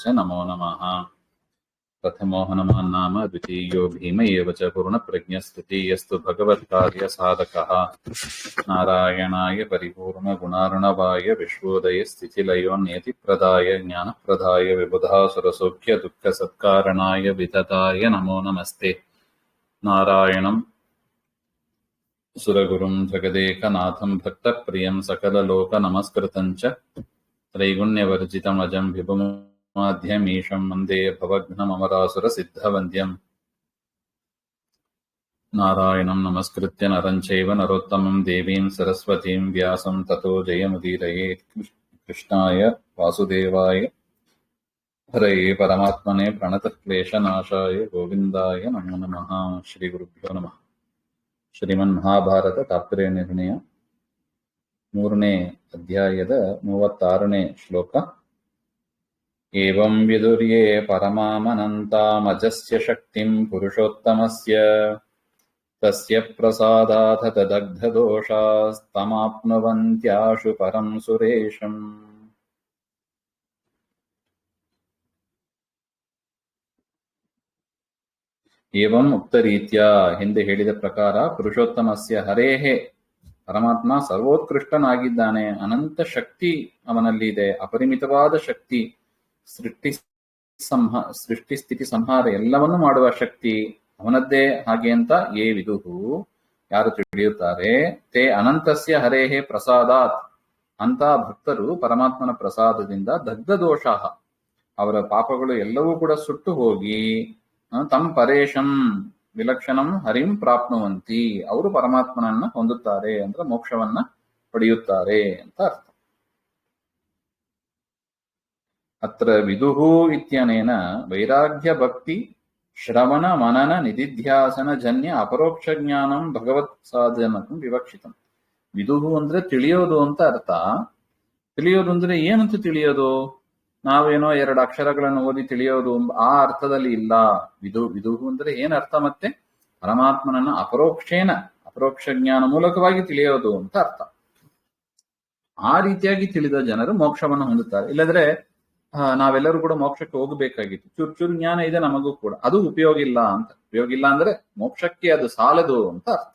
ನಮೋ ನಮಃ. ಪ್ರಥಮೋ ಹನುಮಾನ್ ನಾಮ ದ್ವಿತೀಯೋ ಭೀಮ ಏವ ಚ ಪೂರ್ಣಪ್ರಜ್ಞಸ್ತೃತೀಯಸ್ತು ಭಗವತ್ಕಾರ್ಯಸಾಧಕಃ. ನಾರಾಯಣಾಯ ಪರಿಪೂರ್ಣಗುಣಾರ್ಣವಾಯ ವಿಶ್ವೋದಯಸ್ಥಿತಿಲಯೋನ್ಯತಿಪ್ರದಾಯ ಜ್ಞಾನಪ್ರದಾಯ ವಿಬುಧಾಸುರಸೌಖ್ಯ ದುಃಖಸತ್ಕಾರಣಾಯ ವಿತತಾಯ ನಮೋ ನಮಸ್ತೆ. ನಾರಾಯಣಂ ಸುರಗುರುಂ ಜಗದೇಕನಾಥಂ ಭಕ್ತಪ್ರಿಯಂ ಸಕಲಲೋಕನಮಸ್ಕೃತಂ ಚ ತ್ರೈಗುಣ್ಯವರ್ಜಿತಮಜಂ ವಿಭುಮಾದ್ಯಮೀಶಂ ವಂದೇ ಭವಘ್ನಮರಾಸುರಸಿದ್ಧವಂದ್ಯಂ. ನಾರಾಯಣಂ ನಮಸ್ಕೃತ್ಯ ನರಂ ಚೈವ ನರೋತ್ತಮಂ ದೇವೀಂ ಸರಸ್ವತೀಂ ವ್ಯಾಸಂ ತತೋ ಜಯಮುದೀರಯೇತ್. ಕೃಷ್ಣಾಯ ವಾಸುದೇವಾಯ ಹರಯೇ ಪರಮಾತ್ಮನೇ ಪ್ರಣತಃ ಕ್ಲೇಶನಾಶಾಯ ಗೋವಿಂದಾಯ ನಮೋ ನಮಃ. ಶ್ರೀ ಗುರುಭ್ಯೋ ನಮಃ. ಶ್ರೀಮನ್ ಮಹಾಭಾರತ ತಾತ್ಪರ್ಯ ನಿರ್ಣಯ 3ನೇ ಅಧ್ಯಾಯದ 36ನೇ ಶ್ಲೋಕ. ಏವಂ ವಿದುರ್ಯೇ ಪರಮಾಮನಂತಾಮಜಸ್ಯ ಶಕ್ತಿಂ ಪುರುಷೋತ್ತಮಸ್ಯ ತಸ್ಯ ಪ್ರಸಾದಾತ್ ತದಗ್ಧದೋಷಾಸ್ತಮಾಪ್ನುವಂತ್ಯಾಶು ಪರಂ ಸುರೇಶಂ. ಏವಂ ಉಕ್ತರೀತ್ಯ, ಹಿಂದೆ ಹೇಳಿದ ಪ್ರಕಾರ, ಪುರುಷೋತ್ತಮಸ್ಯ ಹರೇಹೇ, ಪರಮಾತ್ಮ ಸರ್ವೋತ್ಕೃಷ್ಟನಾಗಿದ್ದಾನೆ, ಅನಂತ ಶಕ್ತಿ ಅವನಲ್ಲಿ ಇದೆ, ಅಪರಿಮಿತವಾದ ಶಕ್ತಿ, ಸೃಷ್ಟಿ ಸ್ಥಿತಿ ಸಂಹಾರ ಎಲ್ಲವನ್ನೂ ಮಾಡುವ ಶಕ್ತಿ ಅವನದ್ದೇ. ಹಾಗೆ ಅಂತ ಯೇ ವಿದುಹು, ಯಾರು ತಿಳಿಯುತ್ತಾರೆ, ತೇ ಅನಂತಸ್ಯ ಹರೇಹೇ ಪ್ರಸಾದಾತ್, ಅಂತ ಭಕ್ತರು ಪರಮಾತ್ಮನ ಪ್ರಸಾದದಿಂದ ದಗ್ಧ ದೋಷಾಹ, ಅವರ ಪಾಪಗಳು ಎಲ್ಲವೂ ಕೂಡ ಸುಟ್ಟು ಹೋಗಿ ತಂ ಪರೇಶಂ ವಿಲಕ್ಷಣಂ ಹರಿಂ ಪ್ರಾಪ್ನುವಂತಿ, ಅವರು ಪರಮಾತ್ಮನನ್ನ ಹೊಂದುತ್ತಾರೆ, ಅಂದ್ರೆ ಮೋಕ್ಷವನ್ನ ಪಡೆಯುತ್ತಾರೆ ಅಂತ ಅರ್ಥ. ಅತ್ರ ವಿದುಹು ಇತ್ಯನೇನ ವೈರಾಗ್ಯ ಭಕ್ತಿ ಶ್ರವಣ ಮನನ ನಿಧಿಧ್ಯಾಸನ ಜನ್ಯ ಅಪರೋಕ್ಷ ಜ್ಞಾನಂ ಭಗವತ್ ಸಾಧನಕಂ ವಿವಕ್ಷಿತಂ. ವಿದುಹು ಅಂದ್ರೆ ತಿಳಿಯೋದು ಅಂತ ಅರ್ಥ. ತಿಳಿಯೋದು ಅಂದ್ರೆ ಏನಂತ ತಿಳಿಯೋದು? ನಾವೇನೋ 2 ಅಕ್ಷರಗಳನ್ನು ಓದಿ ತಿಳಿಯೋದು ಆ ಅರ್ಥದಲ್ಲಿ ಇಲ್ಲ. ವಿದುಹು ಅಂದ್ರೆ ಏನ್ ಅರ್ಥ? ಮತ್ತೆ ಪರಮಾತ್ಮನನ್ನ ಅಪರೋಕ್ಷ ಜ್ಞಾನ ಮೂಲಕವಾಗಿ ತಿಳಿಯೋದು ಅಂತ ಅರ್ಥ. ಆ ರೀತಿಯಾಗಿ ತಿಳಿದ ಜನರು ಮೋಕ್ಷವನ್ನು ಹೊಂದುತ್ತಾರೆ. ಇಲ್ಲದ್ರೆ ನಾವೆಲ್ಲರೂ ಕೂಡ ಮೋಕ್ಷಕ್ಕೆ ಹೋಗಬೇಕಾಗಿತ್ತು. ಚೂರು ಜ್ಞಾನ ಇದೆ ನಮಗೂ ಕೂಡ, ಅದು ಉಪಯೋಗ ಇಲ್ಲ ಅಂತ. ಉಪಯೋಗ ಇಲ್ಲ ಅಂದ್ರೆ ಮೋಕ್ಷಕ್ಕೆ ಅದು ಸಾಲದು ಅಂತ ಅರ್ಥ.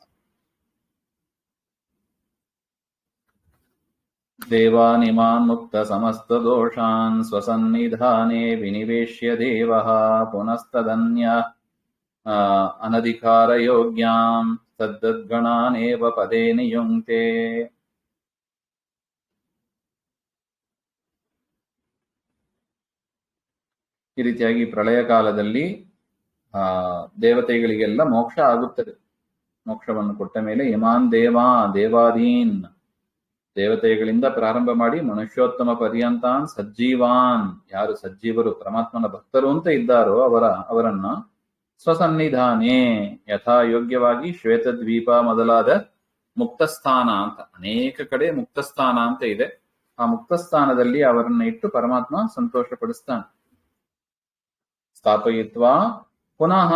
ದೇವಾನಿಮಾನ್ ಮುಕ್ತ ಸಮಸ್ತ ದೋಷಾನ್ ಸ್ವಸನ್ನಿಧಾನೇ ವಿನಿವೇಶ್ಯ ದೇವಃ ಪುನಸ್ತದನ್ಯ ಅನಧಿಕಾರ ಯೋಗ್ಯಾಂ ತದ್ದದ್ಗಣಾನೇವ ಪದೇ ನಿಯುಂಕ್ತೆ. ಈ ರೀತಿಯಾಗಿ ಪ್ರಳಯ ಕಾಲದಲ್ಲಿ ದೇವತೆಗಳಿಗೆಲ್ಲ ಮೋಕ್ಷ ಆಗುತ್ತದೆ. ಮೋಕ್ಷವನ್ನು ಕೊಟ್ಟ ಮೇಲೆ ಇಮಾನ್ ದೇವಾದೀನ್, ದೇವತೆಗಳಿಂದ ಪ್ರಾರಂಭ ಮಾಡಿ ಮನುಷ್ಯೋತ್ತಮ ಪರ್ಯಂತಾನ್ ಸಜ್ಜೀವಾನ್, ಯಾರು ಸಜ್ಜೀವರು ಪರಮಾತ್ಮನ ಭಕ್ತರು ಅಂತ ಇದ್ದಾರೋ ಅವರನ್ನ ಸ್ವಸನ್ನಿಧಾನೇ ಯಥಾ ಯೋಗ್ಯವಾಗಿ ಶ್ವೇತದ್ವೀಪ ಮೊದಲಾದ ಮುಕ್ತಸ್ಥಾನ ಅಂತ, ಅನೇಕ ಕಡೆ ಮುಕ್ತಸ್ಥಾನ ಅಂತ ಇದೆ. ಆ ಮುಕ್ತಸ್ಥಾನದಲ್ಲಿ ಅವರನ್ನ ಇಟ್ಟು ಪರಮಾತ್ಮ ಸಂತೋಷ ಪಡಿಸ್ತಾನೆ. ಸ್ಥಾಪಯಿತ್ವಾ ಪುನಃ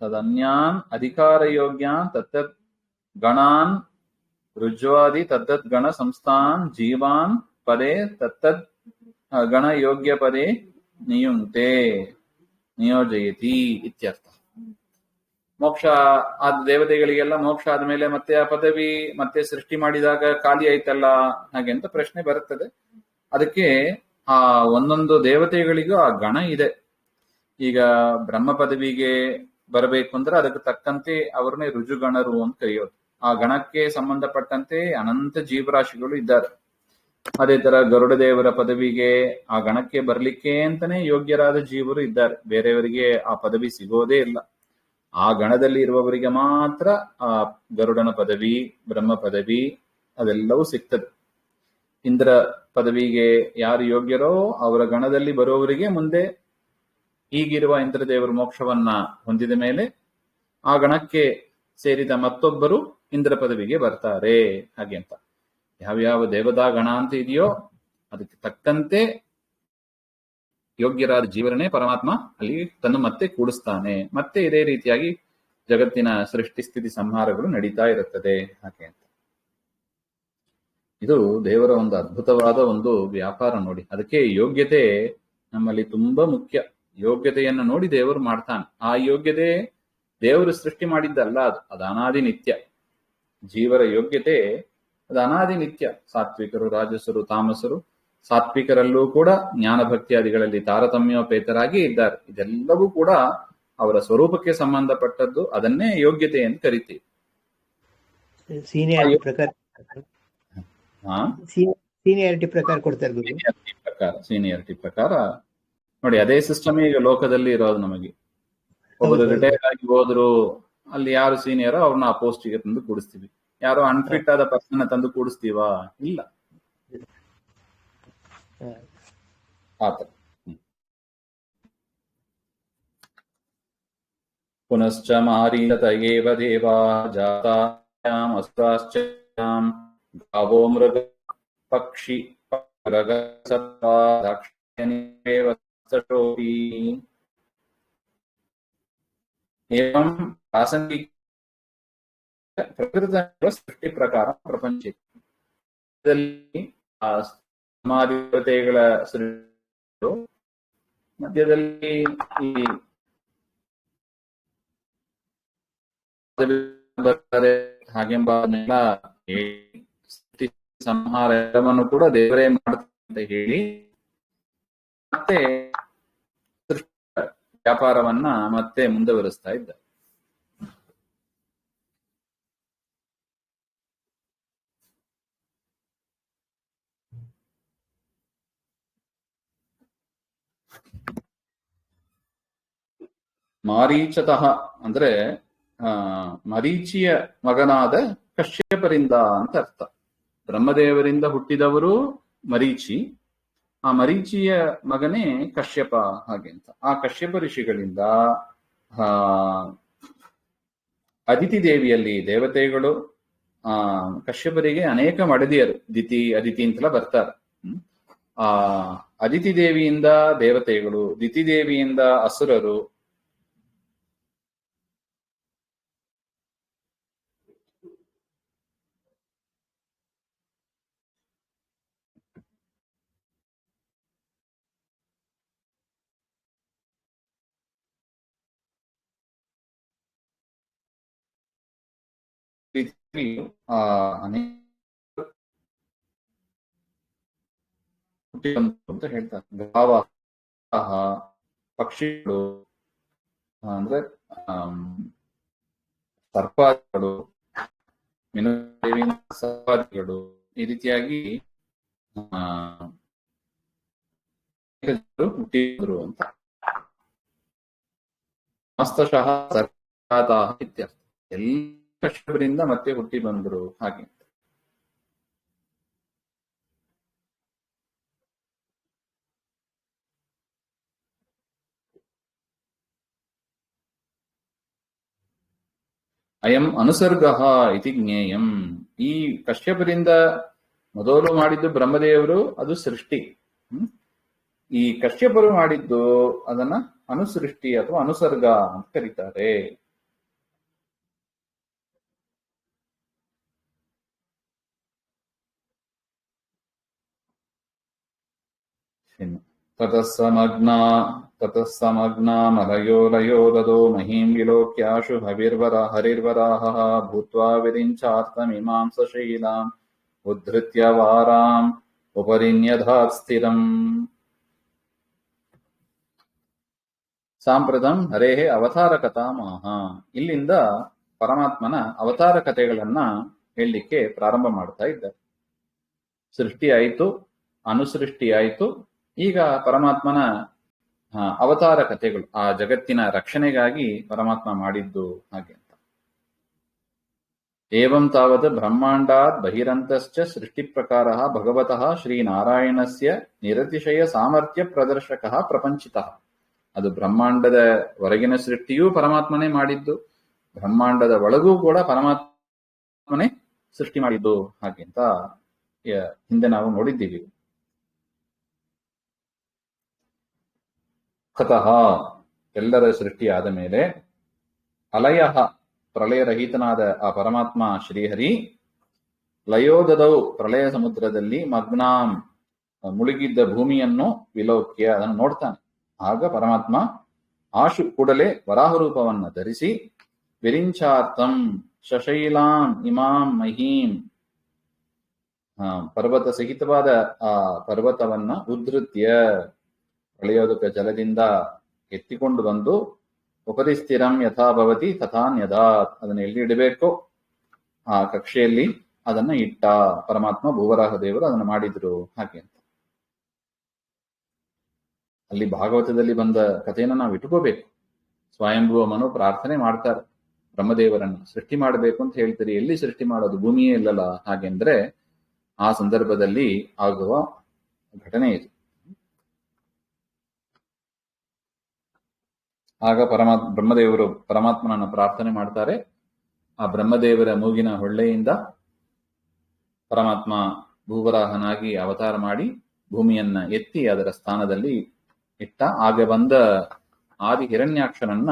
ತದನ್ಯಾನ್ ಅಧಿಕಾರಯೋಗ್ಯಾನ್ ತತ್ತದ್ ಗಣಾನ್ ರುಜ್ವಾದಿ ತದ್ದದ್ ಗಣ ಸಂಸ್ಥಾನ್ ಜೀವಾನ್ ಪದೇ ತತ್ತದ್ ಗಣ ಯೋಗ್ಯ ಪದೇ ನಿಯೋಜಯತಿ ಇತ್ಯರ್ಥ. ಮೋಕ್ಷ ಆದ ದೇವತೆಗಳಿಗೆಲ್ಲ ಮೋಕ್ಷ ಆದ್ಮೇಲೆ ಮತ್ತೆ ಆ ಪದವಿ ಮತ್ತೆ ಸೃಷ್ಟಿ ಮಾಡಿದಾಗ ಖಾಲಿ ಆಯ್ತಲ್ಲ ಹಾಗೆ ಅಂತ ಪ್ರಶ್ನೆ ಬರುತ್ತದೆ. ಅದಕ್ಕೆ ಆ ಒಂದೊಂದು ದೇವತೆಗಳಿಗೂ ಆ ಗಣ ಇದೆ. ಈಗ ಬ್ರಹ್ಮ ಪದವಿಗೆ ಬರಬೇಕು ಅಂದ್ರೆ ಅದಕ್ಕೆ ತಕ್ಕಂತೆ ಅವ್ರನ್ನೇ ರುಜುಗಣರು ಅಂತ ಕರೆಯೋದು. ಆ ಗಣಕ್ಕೆ ಸಂಬಂಧಪಟ್ಟಂತೆ ಅನಂತ ಜೀವರಾಶಿಗಳು ಇದ್ದಾರೆ. ಅದೇ ತರ ಗರುಡ ದೇವರ ಪದವಿಗೆ ಆ ಗಣಕ್ಕೆ ಬರ್ಲಿಕ್ಕೆ ಅಂತಾನೆ ಯೋಗ್ಯರಾದ ಜೀವರು ಇದ್ದಾರೆ. ಬೇರೆಯವರಿಗೆ ಆ ಪದವಿ ಸಿಗೋದೇ ಇಲ್ಲ. ಆ ಗಣದಲ್ಲಿ ಇರುವವರಿಗೆ ಮಾತ್ರ ಆ ಗರುಡನ ಪದವಿ, ಬ್ರಹ್ಮ ಪದವಿ ಅದೆಲ್ಲವೂ ಸಿಗ್ತದೆ. ಇಂದ್ರ ಪದವಿಗೆ ಯಾರು ಯೋಗ್ಯರೋ ಅವರ ಗಣದಲ್ಲಿ ಬರುವವರಿಗೆ ಮುಂದೆ ಈಗಿರುವ ಇಂದ್ರದೇವರು ಮೋಕ್ಷವನ್ನ ಹೊಂದಿದ ಮೇಲೆ ಆ ಗಣಕ್ಕೆ ಸೇರಿದ ಮತ್ತೊಬ್ಬರು ಇಂದ್ರ ಪದವಿಗೆ ಬರ್ತಾರೆ. ಹಾಗೆ ಅಂತ ಯಾವ್ಯಾವ ದೇವತಾ ಗಣ ಅಂತ ಇದೆಯೋ ಅದಕ್ಕೆ ತಕ್ಕಂತೆ ಯೋಗ್ಯರಾದ ಜೀವರನ್ನೇ ಪರಮಾತ್ಮ ಅಲ್ಲಿ ತನ್ನ ಮತ್ತೆ ಕೂಡಿಸ್ತಾನೆ. ಮತ್ತೆ ಇದೇ ರೀತಿಯಾಗಿ ಜಗತ್ತಿನ ಸೃಷ್ಟಿ ಸ್ಥಿತಿ ಸಂಹಾರಗಳು ನಡೀತಾ ಇರುತ್ತದೆ. ಹಾಗೆ ಅಂತ ಇದು ದೇವರ ಒಂದು ಅದ್ಭುತವಾದ ಒಂದು ವ್ಯಾಪಾರ ನೋಡಿ. ಅದಕ್ಕೆ ಯೋಗ್ಯತೆ ನಮ್ಮಲ್ಲಿ ತುಂಬಾ ಮುಖ್ಯ. ಯೋಗ್ಯತೆಯನ್ನು ನೋಡಿ ದೇವರು ಮಾಡ್ತಾನೆ. ಆ ಯೋಗ್ಯತೆ ದೇವರು ಸೃಷ್ಟಿ ಮಾಡಿದ್ದಲ್ಲ, ಅದು ಅನಾದಿ ನಿತ್ಯ. ಜೀವರ ಯೋಗ್ಯತೆ ಅದು ಅನಾದಿ ನಿತ್ಯ. ಸಾತ್ವಿಕರು, ರಾಜಸರು, ತಾಮಸರು. ಸಾತ್ವಿಕರಲ್ಲೂ ಕೂಡ ಜ್ಞಾನ ಭಕ್ತಿಯಾದಿಗಳಲ್ಲಿ ತಾರತಮ್ಯೋಪೇತರಾಗಿ ಇದ್ದಾರೆ. ಇದೆಲ್ಲವೂ ಕೂಡ ಅವರ ಸ್ವರೂಪಕ್ಕೆ ಸಂಬಂಧಪಟ್ಟದ್ದು. ಅದನ್ನೇ ಯೋಗ್ಯತೆ ಎಂದು ಕರಿತೀವಿ. ಸೀನಿಯಾರಿಟಿ ಪ್ರಕಾರ ಕೊಡ್ತಾರೆ. ಸೀನಿಯಾರಿಟಿ ಪ್ರಕಾರ ನೋಡಿ, ಅದೇ ಸಿಸ್ಟಮ್ ಈಗ ಲೋಕದಲ್ಲಿ ಇರೋದು. ನಮಗೆ ಒಬ್ಬರು ರಿಟೈರ್ ಆಗಿ ಹೋದ್ರು, ಅಲ್ಲಿ ಯಾರು ಸೀನಿಯರೋ ಅವ್ರನ್ನ ಆ ಪೋಸ್ಟಿಗೆ ತಂದು ಕೂಡಿಸ್ತೀವಿ. ಯಾರೋ ಅನ್ಫಿಟ್ ಆದ ಪರ್ಸನ್ ತಂದು ಕೂಡಿಸ್ತೀವಾ? ಇಲ್ಲ. ಆತರ. ಪುನಶ್ಚ ಮಾರೀತ ಏವ ದೇವಾ ಜಾತಾಯಾಂ ಅಸ್ತ್ರಾಶ್ಚಾಂ ಗಾವೋ ಮೃಗ ಪಕ್ಷಿ ದಕ್ಷಿಣೇವ ಸಟೋಪಿ. ಏವಂ ಪ್ರಾಸಂಗಿಕ ಪ್ರಕೃತ ಸೃಷ್ಟಿ ಪ್ರಕಾರ ಪ್ರಪಂಚದಲ್ಲಿ ದೇವತೆಗಳ ಸೃಷ್ಟಿ, ಮಧ್ಯದಲ್ಲಿ ಈ ಬರ್ತಾರೆ ಹಾಗೆಂಬ ಸೃಷ್ಟಿ ಸಂಹಾರ ಎಲ್ಲವನ್ನು ಕೂಡ ದೇವರೇ ಮಾಡ್ತಾರೆ ಅಂತ ಹೇಳಿ ಮತ್ತೆ ವ್ಯಾಪಾರವನ್ನ ಮತ್ತೆ ಮುಂದುವರಿಸ್ತಾ ಇದ್ದಾರೆ. ಮಾರೀಚತಃ ಅಂದ್ರೆ ಮರೀಚಿಯ ಮಗನಾದ ಕಶ್ಯಪರಿಂದ ಅಂತ ಅರ್ಥ. ಬ್ರಹ್ಮದೇವರಿಂದ ಹುಟ್ಟಿದವರು ಮರೀಚಿ, ಆ ಮರೀಚಿಯ ಮಗನೇ ಕಶ್ಯಪ ಹಾಗೆ ಅಂತ. ಆ ಕಶ್ಯಪ ಋಷಿಗಳಿಂದ ಅದಿತಿ ದೇವಿಯಲ್ಲಿ ದೇವತೆಗಳು ಕಶ್ಯಪರಿಗೆ ಅನೇಕ ಮಡದಿಯರು ದಿತಿ ಅದಿತಿ ಅಂತೆಲ್ಲ ಬರ್ತಾರೆ. ಆ ಅದಿತಿ ದೇವಿಯಿಂದ ದೇವತೆಗಳು, ದಿತಿ ದೇವಿಯಿಂದ ಅಸುರರು, ಅಂತ ಹೇಳ್ತಾರೆ. ಭಾವ ಪಕ್ಷಿಗಳು ಅಂದ್ರೆ ಸರ್ಪಾದಿಗಳು, ಸರ್ಪಾದಿಗಳು ಈ ರೀತಿಯಾಗಿ ಹುಟ್ಟಿದ್ರು ಅಂತ. ಮಸ್ತಶಃ ಸರ್ಪಾತಾಃ ಇತ್ಯರ್ಥ. ಎಲ್ಲ ಕಶ್ಯಪರಿಂದ ಮತ್ತೆ ಹುಟ್ಟಿ ಬಂದ್ರು ಹಾಗೆ. ಅಯಂ ಅನುಸರ್ಗ ಇತಿ ಜ್ಞೇಯಂ. ಈ ಕಶ್ಯಪರಿಂದ ಮೊದಲು ಮಾಡಿದ್ದು ಬ್ರಹ್ಮದೇವರು, ಅದು ಸೃಷ್ಟಿ. ಈ ಕಶ್ಯಪರು ಮಾಡಿದ್ದು ಅದನ್ನ ಅನುಸೃಷ್ಟಿ ಅಥವಾ ಅನುಸರ್ಗ ಅಂತ ಕರೀತಾರೆ. ತತಃ ಸಮಗ್ನಾ ಮಲಯೋ ಲಯೋ ದದೋ ಮಹೀಂ ವಿಲೋಕ್ಯಾಶು ಹರಿರ್ವರಾಹ ಭೂತ್ವಾ ವಿರಿಂಚಾರ್ಥಮಿಮಾಂ ಸಶೀಲಾಂ ಉದ್ಧೃತ್ಯ ವಾರಾಂ ಉಪರಿನ್ಯಧಾತ್ ಸ್ಥಿರಂ. ಸಾಂಪ್ರತಂ ಹರೇಹೇ ಅವತಾರ ಕಥಾಮಹ. ಇಲ್ಲಿಂದ ಪರಮಾತ್ಮನ ಅವತಾರ ಕಥೆಗಳನ್ನ ಹೇಳಲಿಕ್ಕೆ ಪ್ರಾರಂಭ ಮಾಡ್ತಾ ಇದ್ದಾರೆ. ಸೃಷ್ಟಿ ಆಯಿತು, ಅನುಸೃಷ್ಟಿ ಆಯಿತು, ಈಗ ಪರಮಾತ್ಮನ ಅವತಾರ ಕಥೆಗಳು, ಆ ಜಗತ್ತಿನ ರಕ್ಷಣೆಗಾಗಿ ಪರಮಾತ್ಮ ಮಾಡಿದ್ದು ಹಾಗೆ ಅಂತ. ಏವಂ ತಾವತ್ ಬ್ರಹ್ಮಾಂಡಾತ್ ಬಹಿರಂತಶ್ಚ ಸೃಷ್ಟಿ ಪ್ರಕಾರ ಭಗವತಃ ಶ್ರೀನಾರಾಯಣಸ್ಯ ನಿರತಿಶಯ ಸಾಮರ್ಥ್ಯ ಪ್ರದರ್ಶಕಃ ಪ್ರಪಂಚಿತಃ. ಅದು ಬ್ರಹ್ಮಾಂಡದ ಹೊರಗಿನ ಸೃಷ್ಟಿಯೂ ಪರಮಾತ್ಮನೇ ಮಾಡಿದ್ದು, ಬ್ರಹ್ಮಾಂಡದ ಒಳಗೂ ಕೂಡ ಪರಮಾತ್ಮನೇ ಸೃಷ್ಟಿ ಮಾಡಿದ್ದು ಹಾಗೆ ಅಂತ ಹಿಂದೆ ನಾವು ನೋಡಿದ್ದೀವಿ. ತತಃ ಎಲ್ಲರ ಸೃಷ್ಟಿಯಾದ ಮೇಲೆ ಅಲಯ ಪ್ರಳಯರಹಿತನಾದ ಆ ಪರಮಾತ್ಮ ಶ್ರೀಹರಿ ಲಯೋದದವು ಪ್ರಳಯ ಸಮುದ್ರದಲ್ಲಿ ಮಗ್ನಾಂ ಮುಳುಗಿದ್ದ ಭೂಮಿಯನ್ನು ವಿಲೋಕ್ಯ ಅದನ್ನು ನೋಡ್ತಾನೆ. ಆಗ ಪರಮಾತ್ಮ ಆಶು ಕೂಡಲೇ ವರಾಹ ರೂಪವನ್ನ ಧರಿಸಿ ವಿರಿಂಚಾರ್ಥಂ ಶಶೈಲಾಂ ಇಮಾಂ ಮಹೀಂ ಪರ್ವತ ಸಹಿತವಾದ ಆ ಪರ್ವತವನ್ನ ಉದ್ಧೃತ್ಯ ಪ್ರಳಯೋದಕ ಜಲದಿಂದ ಎತ್ತಿಕೊಂಡು ಬಂದು ಉಪರಿಸ್ಥಿರಂ ಯಥಾ ಭವತಿ ತಥಾನ್ಯದಾತ್ ಅದನ್ನು ಎಲ್ಲಿ ಇಡಬೇಕೋ ಆ ಕಕ್ಷೆಯಲ್ಲಿ ಅದನ್ನ ಇಟ್ಟ ಪರಮಾತ್ಮ. ಭೂವರಾಹ ದೇವರು ಅದನ್ನು ಮಾಡಿದ್ರು ಹಾಗೆ ಅಂತ. ಅಲ್ಲಿ ಭಾಗವತದಲ್ಲಿ ಬಂದ ಕಥೆಯನ್ನ ನಾವು ಇಟ್ಕೋಬೇಕು. ಸ್ವಯಂಭುವ ಮನು ಪ್ರಾರ್ಥನೆ ಮಾಡ್ತಾರೆ ಬ್ರಹ್ಮದೇವರನ್ನ ಸೃಷ್ಟಿ ಮಾಡಬೇಕು ಅಂತ ಹೇಳ್ತೀರಿ, ಎಲ್ಲಿ ಸೃಷ್ಟಿ ಮಾಡೋದು, ಭೂಮಿಯೇ ಇಲ್ಲಲ್ಲ. ಹಾಗೆಂದ್ರೆ ಆ ಸಂದರ್ಭದಲ್ಲಿ ಆಗುವ ಘಟನೆ ಇದು. ಆಗ ಬ್ರಹ್ಮದೇವರು ಪರಮಾತ್ಮನನ್ನ ಪ್ರಾರ್ಥನೆ ಮಾಡ್ತಾರೆ. ಆ ಬ್ರಹ್ಮದೇವರ ಮೂಗಿನ ಹೊಳ್ಳೆಯಿಂದ ಪರಮಾತ್ಮ ಭೂವರಾಹನಾಗಿ ಅವತಾರ ಮಾಡಿ ಭೂಮಿಯನ್ನ ಎತ್ತಿ ಅದರ ಸ್ಥಾನದಲ್ಲಿ ಇಟ್ಟ. ಆಗ ಬಂದ ಆದಿ ಹಿರಣ್ಯಾಕ್ಷನನ್ನ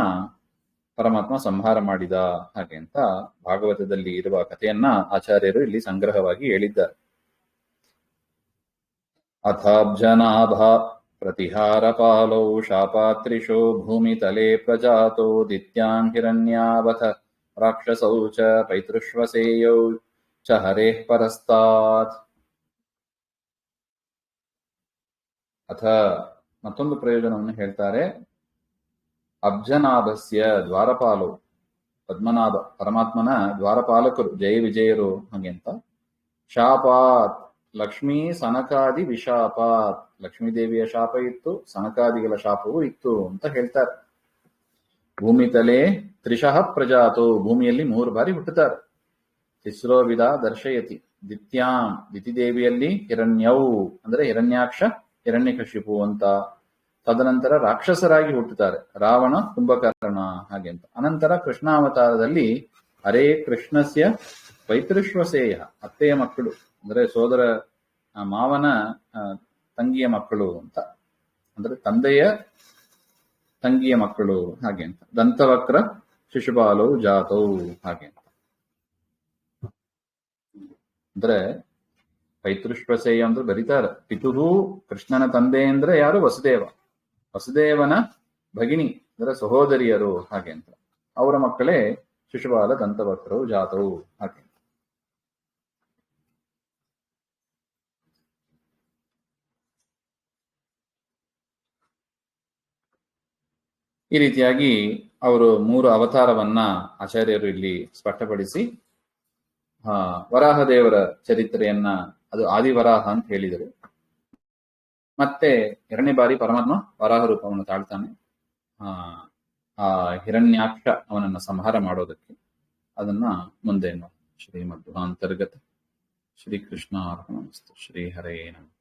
ಪರಮಾತ್ಮ ಸಂಹಾರ ಮಾಡಿದ ಹಾಗೆ ಅಂತ ಭಾಗವತದಲ್ಲಿ ಇರುವ ಕಥೆಯನ್ನ ಆಚಾರ್ಯರು ಇಲ್ಲಿ ಸಂಗ್ರಹವಾಗಿ ಹೇಳಿದ್ದಾರೆ. ಅಥಾಬ್ಜನಾಭ ಪ್ರತಿಹಾರ ಪಾಲೌ ಶಾಪಾತ್ರಿಶೋ ಭೂಮಿತಲೆ ಪ್ರಜಾತೋ ದಿತ್ಯಾನ್ ಹಿರಣ್ಯಾವಥ ರಾಕ್ಷಸೌ ಚ ಪೈತೃಶ್ವಸೇಯೌ ಚ ಹರೇಃ ಪರಸ್ತಾತ್. ಅಥ ಮತ್ತೊಂದು ಪ್ರಯೋಜನವನ್ನು ಹೇಳ್ತಾರೆ. ಅಬ್ಜನಾಭಸ್ಯ ದ್ವಾರಪಾಲವು, ಪದ್ಮನಾಭ ಪರಮಾತ್ಮನ ದ್ವಾರಪಾಲಕರು, ಜಯ ವಿಜಯರು ಹಾಗೆ ಅಂತ. ಶಾಪಾತ್ ಲಕ್ಷ್ಮೀ ಸನಕಾದಿ ವಿಶಾಪಾತ್, ಲಕ್ಷ್ಮೀದೇವಿಯ ಶಾಪ ಇತ್ತು, ಸನಕಾದಿಗಳ ಶಾಪವೂ ಇತ್ತು ಅಂತ ಹೇಳ್ತಾರೆ. ಭೂಮಿ ತಲೆ ತ್ರಿಶಃ ಪ್ರಜಾತೋ, ಭೂಮಿಯಲ್ಲಿ 3 ಬಾರಿ ಹುಟ್ಟುತ್ತಾರೆ. ತಿಸ್ರೋ ವಿಧ ದರ್ಶಯತಿ ದಿತ್ಯಾಂ, ದಿತಿದೇವಿಯಲ್ಲಿ ಹಿರಣ್ಯೌ ಅಂದ್ರೆ ಹಿರಣ್ಯಾಕ್ಷ ಹಿರಣ್ಯಕಶಿಪು ಅಂತ. ತದನಂತರ ರಾಕ್ಷಸರಾಗಿ ಹುಟ್ಟುತ್ತಾರೆ, ರಾವಣ ಕುಂಭಕರ್ಣ ಹಾಗೆ ಅಂತ. ಅನಂತರ ಕೃಷ್ಣಾವತಾರದಲ್ಲಿ ಹರೇ ಕೃಷ್ಣಸ್ಯ ಪೈತೃಶ್ವಸೇಯ, ಅತ್ತೆಯ ಮಕ್ಕಳು ಅಂದ್ರೆ ಸೋದರ ಮಾವನ ತಂಗಿಯ ಮಕ್ಕಳು ಅಂತ, ಅಂದ್ರೆ ತಂದೆಯ ತಂಗಿಯ ಮಕ್ಕಳು ಹಾಗೆ ಅಂತ. ದಂತವಕ್ರ ಶಿಶುಪಾಲವು ಜಾತೌ ಹಾಗೆ ಅಂತ. ಅಂದ್ರೆ ಪೈತೃಶ್ವಸೇಯ ಅಂದ್ರೆ ಬರೀತಾರೆ. ಪಿತುಹು ಕೃಷ್ಣನ ತಂದೆ ಅಂದ್ರೆ ಯಾರು? ವಸುದೇವ. ವಸುದೇವನ ಭಗಿನಿ ಅಂದ್ರೆ ಸಹೋದರಿಯರು ಹಾಗೆ ಅಂತ. ಅವರ ಮಕ್ಕಳೇ ಶಿಶುಪಾಲ ದಂತವಕ್ರವು ಜಾತವು ಹಾಗೆ. ಈ ರೀತಿಯಾಗಿ ಅವರು 3 ಅವತಾರವನ್ನ ಆಚಾರ್ಯರು ಇಲ್ಲಿ ಸ್ಪಷ್ಟಪಡಿಸಿ ವರಾಹದೇವರ ಚರಿತ್ರೆಯನ್ನ ಅದು ಆದಿವರಾಹ ಅಂತ ಹೇಳಿದರು. ಮತ್ತೆ 2ನೇ ಬಾರಿ ಪರಮಾತ್ಮ ವರಾಹ ರೂಪವನ್ನು ತಾಳ್ತಾನೆ ಆ ಹಿರಣ್ಯಾಕ್ಷ ಅವನನ್ನ ಸಂಹಾರ ಮಾಡೋದಕ್ಕೆ. ಅದನ್ನ ಮುಂದೆ ಶ್ರೀಮದ್ ಅಂತರ್ಗತ ಶ್ರೀಕೃಷ್ಣ ಅರ್ಪಣಮಸ್ತು. ಶ್ರೀ ಹರೇ ನಮಃ.